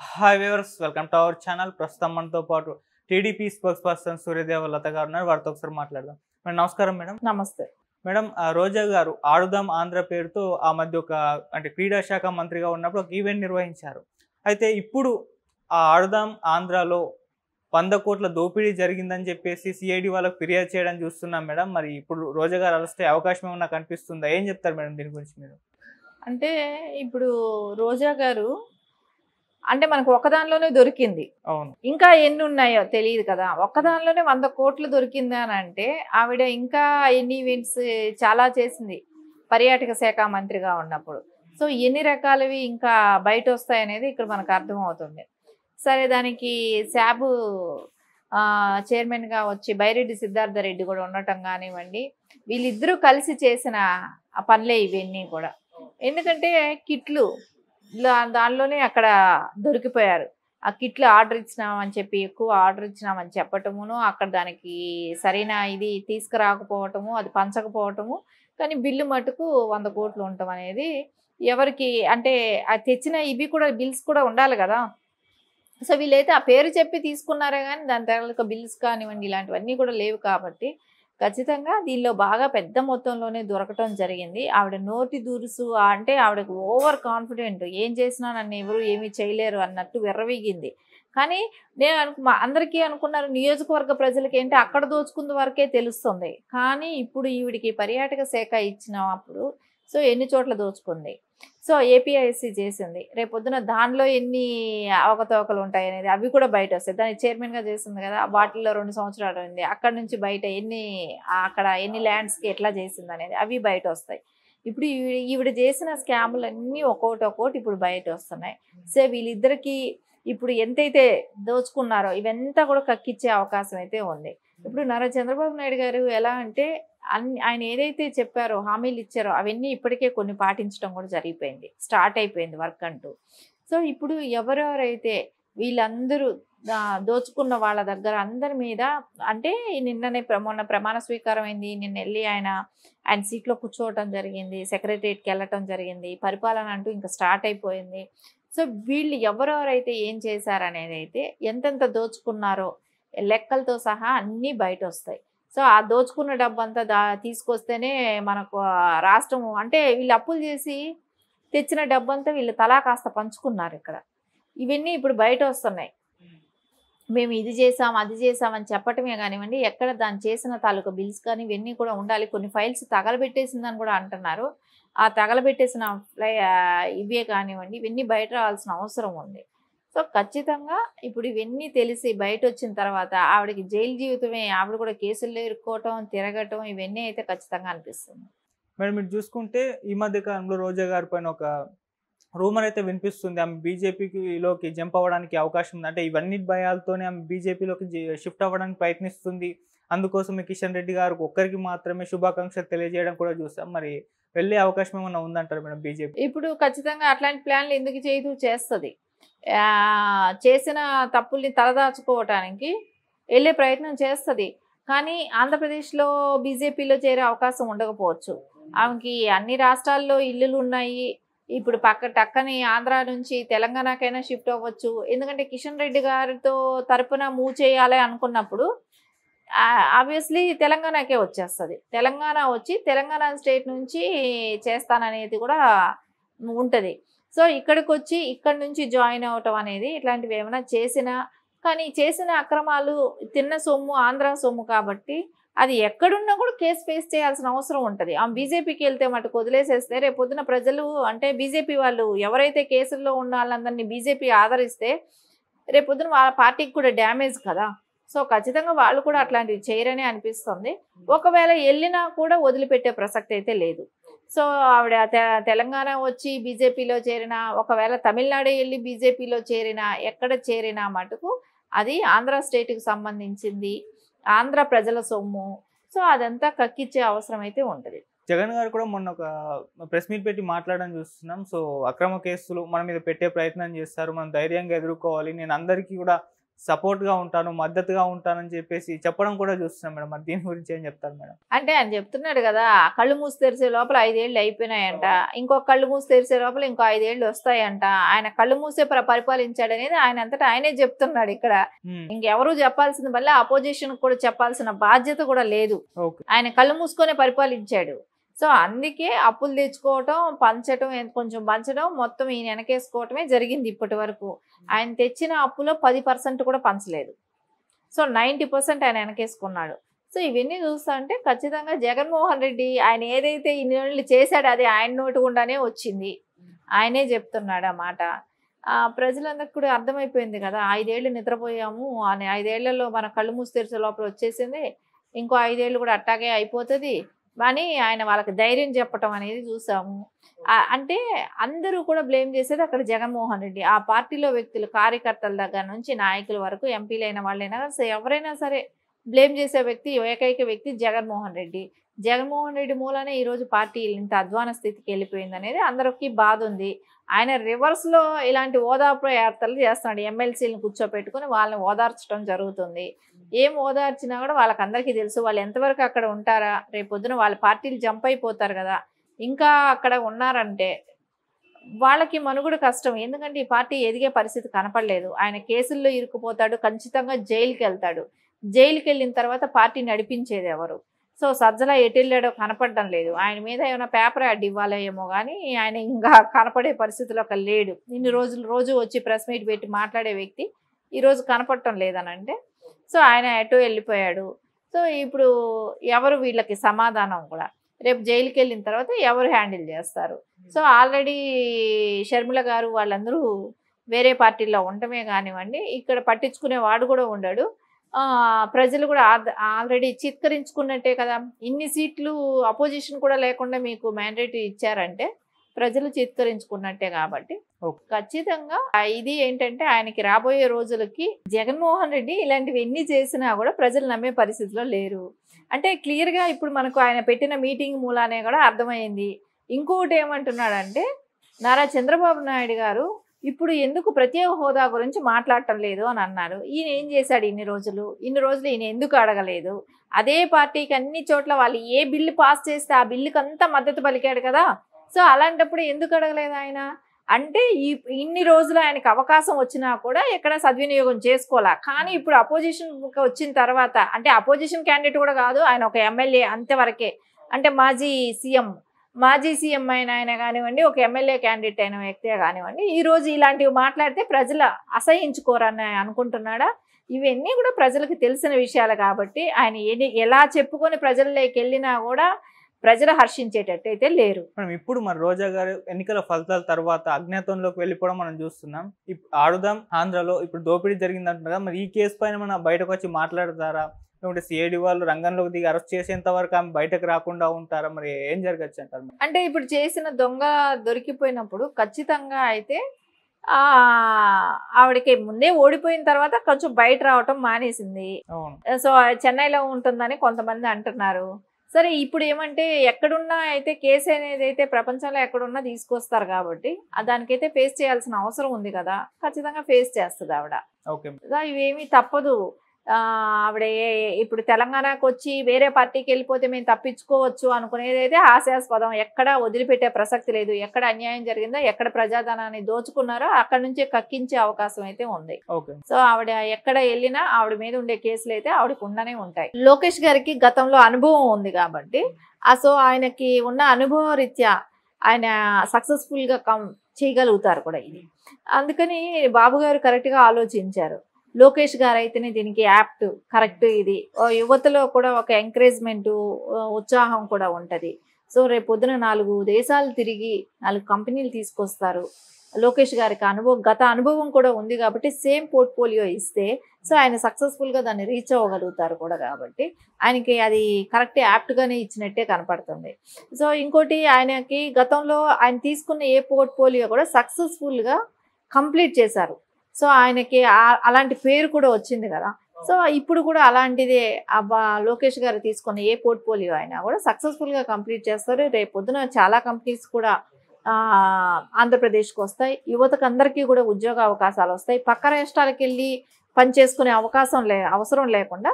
Hi viewers, welcome to our channel. ప్రస్తుతం మనతో పాటు టీడీపీ స్పోక్స్ పర్సన్ సూర్యదేవ లత గారు ఉన్నారు. వారితో ఒకసారి మాట్లాడదాం. మేడం నమస్కారం. మేడం నమస్తే. మేడం రోజా గారు ఆడుదాం ఆంధ్ర పేరుతో ఆ మధ్య క్రీడా శాఖ మంత్రిగా ఉన్నప్పుడు ఒక ఈవెంట్ నిర్వహించారు. అయితే ఇప్పుడు ఆ ఆడుదాం ఆంధ్రాలో 100 కోట్ల దోపిడీ జరిగిందని చెప్పేసి సిఐడి వాళ్ళకి ఫిర్యాదు చేయడం చూస్తున్నాం మేడం. మరి ఇప్పుడు రోజా గారు అరెస్ట్ అయ్యే అవకాశం ఏమన్నా కనిపిస్తుందా? ఏం చెప్తారు మేడం దీని గురించి మీరు? అంటే ఇప్పుడు రోజా గారు మనకు ఒక్కదానిలోనే దొరికింది. అవును. ఇంకా ఎన్నున్నాయో తెలీదు కదా! ఒక్కదానిలోనే 100 కోట్లు దొరికిందా అనంటే, ఆవిడ ఇంకా ఎన్ని ఈవెంట్స్ చాలా చేసింది. పర్యాటక శాఖ మంత్రిగా ఉన్నప్పుడు. సో, ఎన్ని రకాలవి ఇంకా బయటొస్తాయనేది ఇక్కడ మనకు అర్థమవుతుంది. సరే, దానికి శాబు చైర్మన్‌గా వచ్చి బైరెడ్డి సిద్ధార్థ రెడ్డి కూడా ఉండటం గానివ్వండి, వీళ్ళిద్దరూ కలిసి చేసిన పనులే ఇవన్నీ కూడా. ఎందుకంటే కిట్లు దానిలోనే అక్కడ దొరికిపోయారు. ఆ కిట్లు ఆర్డర్ ఇచ్చినామని చెప్పి, ఎక్కువ ఆర్డర్ ఇచ్చినామని చెప్పటమును, అక్కడ దానికి సరైన ఇది తీసుకురాకపోవటము, అది పంచకపోవటము, కానీ బిల్లు మటుకు 100 కోట్లు ఉండటం అనేది ఎవరికి అంటే అది తెచ్చిన ఇవి కూడా బిల్స్ కూడా ఉండాలి కదా! సో, వీళ్ళైతే ఆ పేరు చెప్పి తీసుకున్నారే గానీ దాని తాలూకా బిల్స్ కానివ్వండి ఇలాంటివన్నీ కూడా లేవు కాబట్టి ఖచ్చితంగా దీనిలో బాగా పెద్ద మొత్తంలోనే దొరకటం జరిగింది. ఆవిడ నోటి దురుసు అంటే ఆవిడకు ఓవర్ కాన్ఫిడెంట్. ఏం చేసినా నన్ను ఎవరు ఏమీ చేయలేరు అన్నట్టు విర్రవీగింది. కానీ నేను అందరికీ అనుకున్నారు నియోజకవర్గ ప్రజలకేంటి అక్కడ దోచుకుంది వరకే తెలుస్తుంది. కానీ ఇప్పుడు ఈవిడికి పర్యాటక శాఖ ఇచ్చినప్పుడు సో ఎన్ని చోట్ల దోచుకుంది. సో ఏపీఐఎస్సీ చేసింది. రేపొద్దున దానిలో ఎన్ని అవకతవకలు ఉంటాయనేది అవి కూడా బయట వస్తాయి. దానికి చైర్మన్గా చేసింది కదా, వాటిల్లో 2 సంవత్సరాలు ఉంది. అక్కడ నుంచి బయట అక్కడ ఎన్ని ల్యాండ్స్కి ఎట్లా చేసింది అనేది అవి బయట వస్తాయి. ఇప్పుడు ఈవిడ చేసిన స్కాములన్నీ ఒక్కొక్కటి ఇప్పుడు బయట వస్తున్నాయి. సో వీళ్ళిద్దరికీ ఇప్పుడు ఎంతైతే దోచుకున్నారో ఇవంతా కూడా కక్కిచ్చే అవకాశం అయితే ఉంది. ఇప్పుడు నారా చంద్రబాబు నాయుడు గారు ఎలా అంటే ఆయన ఏదైతే చెప్పారో హామీలు ఇచ్చారో అవన్నీ ఇప్పటికే కొన్ని పాటించడం కూడా జరిగిపోయింది. స్టార్ట్ అయిపోయింది వర్క్ అంటూ. సో ఇప్పుడు ఎవరెవరైతే వీళ్ళందరూ దోచుకున్న వాళ్ళ దగ్గర అందరి మీద అంటే నిన్ననే మొన్న ప్రమాణ స్వీకారం అయింది. నిన్న వెళ్ళి ఆయన సీట్లో కూర్చోవటం జరిగింది. సెక్రటరియట్కి వెళ్ళటం జరిగింది. పరిపాలన అంటూ ఇంకా స్టార్ట్ అయిపోయింది. సో వీళ్ళు ఎవరెవరైతే ఏం చేశారనేది అయితే ఎంతెంత దోచుకున్నారో లెక్కలతో సహా అన్నీ బయట వస్తాయి. సో ఆ దోచుకున్న డబ్బంతా తీసుకొస్తేనే మనకు రాష్ట్రం అంటే వీళ్ళు అప్పులు చేసి తెచ్చిన డబ్బంతా వీళ్ళు తలా కాస్త పంచుకున్నారు ఇక్కడ. ఇవన్నీ ఇప్పుడు బయట వస్తున్నాయి. మేము ఇది చేసాం అది చేసామని చెప్పటమే కానివ్వండి, ఎక్కడ దాన్ని చేసిన తాలూకా బిల్స్ కానీ ఇవన్నీ కూడా ఉండాలి. కొన్ని ఫైల్స్ తగలబెట్టేసిందని కూడా అంటున్నారు. ఆ తగలబెట్టేసిన ఇవే కానివ్వండి ఇవన్నీ బయట రావాల్సిన అవసరం ఉంది. సో ఖచ్చితంగా ఇప్పుడు ఇవన్నీ తెలిసి బయట వచ్చిన తర్వాత ఆవిడకి జైలు జీవితమే, ఆవిడ కూడా కేసుల్లో ఇరుక్కోవటం తిరగటం ఇవన్నీ అయితే ఖచ్చితంగా అనిపిస్తుంది. మేడం మీరు చూసుకుంటే ఈ మధ్య కాలంలో రోజా గారి పైన ఒక రూమర్ అయితే వినిపిస్తుంది. ఆమె బీజేపీలోకి జంప్ అవ్వడానికి అవకాశం ఉంది. అంటే ఇవన్నీ భయాలతోనే ఆమె బీజేపీలోకి షిఫ్ట్ అవ్వడానికి ప్రయత్నిస్తుంది. అందుకోసమే కిషన్ రెడ్డి గారు ఒక్కరికి మాత్రమే శుభాకాంక్షలు తెలియజేయడం కూడా చూసాం. మరి వెళ్ళే అవకాశం ఏమన్నా ఉందంటారు మేడం బీజేపీ? ఇప్పుడు ఖచ్చితంగా అట్లాంటి ప్లాన్లు ఎందుకు చేయదు, చేస్తుంది. చేసిన తప్పుల్ని తలదాచుకోవటానికి వెళ్ళే ప్రయత్నం చేస్తుంది. కానీ ఆంధ్రప్రదేశ్లో బీజేపీలో చేరే అవకాశం ఉండకపోవచ్చు. ఆమెకి అన్ని రాష్ట్రాల్లో ఇల్లులు ఉన్నాయి. ఇప్పుడు టక్కని ఆంధ్ర నుంచి తెలంగాణకైనా షిఫ్ట్ అవ్వచ్చు. ఎందుకంటే కిషన్ రెడ్డి గారితో తరపున మూవ్ చేయాలి అనుకున్నప్పుడు ఆబ్వియస్లీ తెలంగాణకే వచ్చేస్తుంది. తెలంగాణ వచ్చి తెలంగాణ స్టేట్ నుంచి చేస్తాననేది కూడా ఉంటుంది. సో ఇక్కడికి వచ్చి ఇక్కడి నుంచి జాయిన్ అవ్వటం అనేది ఇట్లాంటివి ఏమైనా చేసినా కానీ చేసిన అక్రమాలు తిన్న సొమ్ము ఆంధ్ర సొమ్ము కాబట్టి అది ఎక్కడున్నా కూడా కేసు ఫేస్ చేయాల్సిన అవసరం ఉంటుంది. ఆమె బీజేపీకి వెళ్తే మటుకు వదిలేసేస్తే రేపొద్దున ప్రజలు అంటే బీజేపీ వాళ్ళు ఎవరైతే కేసుల్లో ఉన్న వాళ్ళందరినీ బీజేపీ ఆదరిస్తే రేపొద్దున వాళ్ళ పార్టీకి కూడా డ్యామేజ్ కదా. సో ఖచ్చితంగా వాళ్ళు కూడా అట్లాంటివి చేయరని అనిపిస్తుంది. ఒకవేళ వెళ్ళినా కూడా వదిలిపెట్టే ప్రసక్తి అయితే లేదు. సో ఆవిడ తెలంగాణ వచ్చి బీజేపీలో చేరినా, ఒకవేళ తమిళనాడు వెళ్ళి బీజేపీలో చేరినా, ఎక్కడ చేరినా మటుకు అది ఆంధ్ర స్టేట్కి సంబంధించింది, ఆంధ్ర ప్రజల సొమ్ము. సో అదంతా కక్కిచ్చే అవసరం అయితే ఉంటుంది. జగన్ గారు కూడా మొన్న ఒక ప్రెస్ మీట్ పెట్టి మాట్లాడడం చూస్తున్నాం. సో అక్రమ కేసులు మన మీద పెట్టే ప్రయత్నం చేస్తారు, మనం ధైర్యంగా ఎదుర్కోవాలి, నేను అందరికీ కూడా సపోర్ట్గా ఉంటాను, మద్దతుగా ఉంటానని చెప్పేసి చెప్పడం కూడా చూస్తున్నాం మేడం. మరి దీని గురించి ఏం చెప్తారు మేడం? అంటే ఆయన చెప్తున్నాడు కదా, కళ్ళు మూసి తెరిసే లోపల 5 ఏళ్ళు అయిపోయినాయంట, ఇంకొక కళ్ళు మూసి తెరిసే లోపల ఇంకో 5 ఏళ్ళు వస్తాయంట. ఆయన కళ్ళు మూసే పరిపాలించాడు అనేది ఆయన అంతటా ఆయనే చెప్తున్నాడు ఇక్కడ. ఇంకెవరూ చెప్పాల్సింది, మళ్ళీ అపోజిషన్ కూడా చెప్పాల్సిన బాధ్యత కూడా లేదు. ఆయన కళ్ళు మూసుకొనే పరిపాలించాడు. సో అందుకే అప్పులు తెచ్చుకోవటం, పంచటం, కొంచెం పంచడం, మొత్తం ఈయన వెనకేసుకోవటమే జరిగింది ఇప్పటి వరకు. ఆయన తెచ్చిన అప్పులో 10% కూడా పంచలేదు. సో 90% ఆయన వెనకేసుకున్నాడు. సో ఇవన్నీ చూస్తా అంటే ఖచ్చితంగా జగన్మోహన్ రెడ్డి ఆయన ఏదైతే ఇన్ని రోజులు చేశాడో అది ఆయన నోటి గుండానే వచ్చింది. ఆయనే చెప్తున్నాడు ఆ మాట. ప్రజలందరికీ కూడా అర్థమైపోయింది కదా, 5 ఏళ్ళు నిద్రపోయాము అని. 5 ఏళ్లలో మన కళ్ళు మూసి తెరిచే లోపల వచ్చేసింది, ఇంకో 5 ఏళ్ళు కూడా అట్టాగే అయిపోతుంది అని ఆయన వాళ్ళకి ధైర్యం చెప్పటం అనేది చూసాము. అంటే అందరూ కూడా బ్లేమ్ చేసేది అక్కడ జగన్మోహన్ రెడ్డి. ఆ పార్టీలో వ్యక్తులు, కార్యకర్తల దగ్గర నుంచి నాయకుల వరకు, ఎంపీలైన వాళ్ళైనా ఎవరైనా సరే బ్లేమ్ చేసే వ్యక్తి, ఏకైక వ్యక్తి జగన్మోహన్ రెడ్డి. జగన్మోహన్ రెడ్డి మూలనే ఈరోజు పార్టీ ఇంత అధ్వాన స్థితికి వెళ్ళిపోయింది అనేది అందరికీ బాధ ఉంది. ఆయన రివర్స్లో ఇలాంటి ఓదార్పు యాత్రలు చేస్తున్నాడు. ఎమ్మెల్సీలను కూర్చోపెట్టుకుని వాళ్ళని ఓదార్చడం జరుగుతుంది. ఏం ఓదార్చినా కూడా వాళ్ళకందరికీ తెలుసు వాళ్ళు ఎంతవరకు అక్కడ ఉంటారా, రేపొద్దున వాళ్ళ పార్టీలు జంప్ అయిపోతారు కదా, ఇంకా అక్కడ ఉన్నారంటే వాళ్ళకి మనుగడ కష్టం. ఎందుకంటే ఈ పార్టీ ఎదిగే పరిస్థితి కనపడలేదు. ఆయన కేసుల్లో ఇరుక్కుపోతాడు, ఖచ్చితంగా జైలుకి వెళ్తాడు. జైలుకి వెళ్ళిన తర్వాత పార్టీ నడిపించేది ఎవరు? సో సజ్జల ఎటు వెళ్ళాడో కనపడడం లేదు. ఆయన మీద ఏమైనా పేపర్ యాడ్ ఇవ్వాలేమో కానీ ఆయన ఇంకా కనపడే పరిస్థితిలో ఒక లేడు. ఇన్ని రోజు వచ్చి ప్రెస్ మీట్ పెట్టి మాట్లాడే వ్యక్తి ఈరోజు కనపడటం లేదనంటే సో ఆయన ఎటు వెళ్ళిపోయాడు. సో ఇప్పుడు ఎవరు వీళ్ళకి సమాధానం కూడా, రేపు జైలుకి వెళ్ళిన తర్వాత ఎవరు హ్యాండిల్ చేస్తారు? సో ఆల్రెడీ షర్మిల గారు వాళ్ళందరూ వేరే పార్టీల్లో ఉండటమే కానివ్వండి, ఇక్కడ పట్టించుకునే వాడు కూడా ఉండడు. ప్రజలు కూడా ఆల్రెడీ చిత్కరించుకున్నట్టే కదా. ఇన్ని సీట్లు అపోజిషన్ కూడా లేకుండా మీకు మ్యాండేటరీ ఇచ్చారంటే ప్రజలు చిత్కరించుకున్నట్టే. కాబట్టి ఖచ్చితంగా ఇది ఏంటంటే ఆయనకి రాబోయే రోజులకి జగన్మోహన్ రెడ్డి ఇలాంటివి ఎన్ని చేసినా కూడా ప్రజలు నమ్మే పరిస్థితిలో లేరు. అంటే క్లియర్గా ఇప్పుడు మనకు ఆయన పెట్టిన మీటింగ్ మూలానే కూడా అర్థమైంది. ఇంకొకటి ఏమంటున్నాడంటే, నారా చంద్రబాబు నాయుడు గారు ఇప్పుడు ఎందుకు ప్రత్యేక హోదా గురించి మాట్లాడటం లేదు అని అన్నారు. ఈయన ఏం చేశాడు ఇన్ని రోజులు ఈయన ఎందుకు అడగలేదు? అదే పార్టీకి అన్ని చోట్ల వాళ్ళు ఏ బిల్లు పాస్ చేస్తే ఆ బిల్లుకి అంతా మద్దతు పలికాడు కదా. సో అలాంటప్పుడు ఎందుకు అడగలేదు ఆయన? అంటే ఇన్ని రోజులు ఆయనకు అవకాశం వచ్చినా కూడా ఎక్కడ సద్వినియోగం చేసుకోవాలా. కానీ ఇప్పుడు అపోజిషన్ వచ్చిన తర్వాత, అంటే అపోజిషన్ క్యాండిడేట్ కూడా కాదు, ఆయన ఒక ఎమ్మెల్యే అంతవరకే. అంటే మాజీ సీఎం ఆయన కానివ్వండి, ఒక ఎమ్మెల్యే క్యాండిడేట్ అయిన వ్యక్తే కానివ్వండి, ఈరోజు ఇలాంటివి మాట్లాడితే ప్రజలు అసహించుకోరని అనుకుంటున్నాడా? ఇవన్నీ కూడా ప్రజలకు తెలిసిన విషయాలు కాబట్టి ఆయన ఎలా చెప్పుకొని ప్రజల్లోకి వెళ్ళినా కూడా ప్రజలు హర్షించేటట్టయితే లేరు. ఇప్పుడు మన రోజా గారు ఎన్నికల ఫలితాల తర్వాత అజ్ఞాతంలోకి వెళ్ళిపోవడం మనం చూస్తున్నాం. ఆడుదాం ఆంధ్రలో ఇప్పుడు దోపిడీ జరిగింది అంటున్నారు కదా, మరి ఈ కేసు పైన మన బయటకు వచ్చి మాట్లాడతారా? లేకుంటే సిఐడి వాళ్ళు రంగంలోకి దిగి అరెస్ట్ చేసేంత వరకు ఆమె బయటకు రాకుండా ఉంటారా? మరి ఏం జరగచ్చు అంటారు? అంటే ఇప్పుడు చేసిన దొంగ దొరికిపోయినప్పుడు ఖచ్చితంగా అయితే ఆవిడకి ముందే ఓడిపోయిన తర్వాత కొంచెం బయట రావటం మానేసింది. సో చెన్నైలో ఉంటుందని కొంతమంది అంటున్నారు. సరే ఇప్పుడు ఏమంటే ఎక్కడున్నా అయితే కేసు అనేది అయితే ప్రపంచంలో ఎక్కడున్నా తీసుకొస్తారు కాబట్టి దానికైతే ఫేస్ చేయాల్సిన అవసరం ఉంది కదా, ఖచ్చితంగా ఫేస్ చేస్తుంది ఆవిడ. ఇవేమీ తప్పదు. ఆవిడ ఇప్పుడు తెలంగాణకు వచ్చి వేరే పార్టీకి వెళ్ళిపోతే మేము తప్పించుకోవచ్చు అనుకునేది అయితే హాస్యాస్పదం. ఎక్కడ వదిలిపెట్టే ప్రసక్తి లేదు. ఎక్కడ అన్యాయం జరిగిందో, ఎక్కడ ప్రజాధనాన్ని దోచుకున్నారో అక్కడ నుంచే కక్కించే అవకాశం అయితే ఉంది. సో ఆవిడ ఎక్కడ వెళ్ళినా ఆవిడ మీద ఉండే కేసులు అయితే ఆవిడకు ఉండనే ఉంటాయి. లోకేష్ గారికి గతంలో అనుభవం ఉంది కాబట్టి సో ఆయనకి ఉన్న అనుభవ రీత్యా ఆయన సక్సెస్ఫుల్ గా చేయగలుగుతారు కూడా ఇది. అందుకని బాబు గారు కరెక్ట్ గా ఆలోచించారు. లోకేష్ గారు అయితేనే దీనికి యాప్ట్, కరెక్ట్. ఇది యువతలో కూడా ఒక ఎంకరేజ్మెంట్, ఉత్సాహం కూడా ఉంటుంది. సో రేపు పొద్దున 4 దేశాలు తిరిగి 4 కంపెనీలు తీసుకొస్తారు. లోకేష్ గారికి గత అనుభవం కూడా ఉంది కాబట్టి సేమ్ పోర్ట్ఫోలియో ఇస్తే సో ఆయన సక్సెస్ఫుల్గా దాన్ని రీచ్ అవ్వగలుగుతారు కూడా. కాబట్టి ఆయనకి అది కరెక్ట్ యాప్ట్గానే ఇచ్చినట్టే కనపడుతుంది. సో ఇంకోటి, ఆయనకి గతంలో ఆయన తీసుకున్న ఏ పోర్ట్ఫోలియో కూడా సక్సెస్ఫుల్గా కంప్లీట్ చేశారు. సో ఆయనకి అలాంటి పేరు కూడా వచ్చింది కదా. సో ఇప్పుడు కూడా అలాంటిదే లోకేష్ గారు తీసుకున్న ఏ పోర్ట్ఫోలియో అయినా కూడా సక్సెస్ఫుల్గా కంప్లీట్ చేస్తారు. రేపు పొద్దున చాలా కంపెనీస్ కూడా ఆంధ్రప్రదేశ్కి వస్తాయి. యువతకు అందరికీ కూడా ఉద్యోగ అవకాశాలు వస్తాయి. పక్క రాష్ట్రాలకు వెళ్ళి పని చేసుకునే అవసరం లేకుండా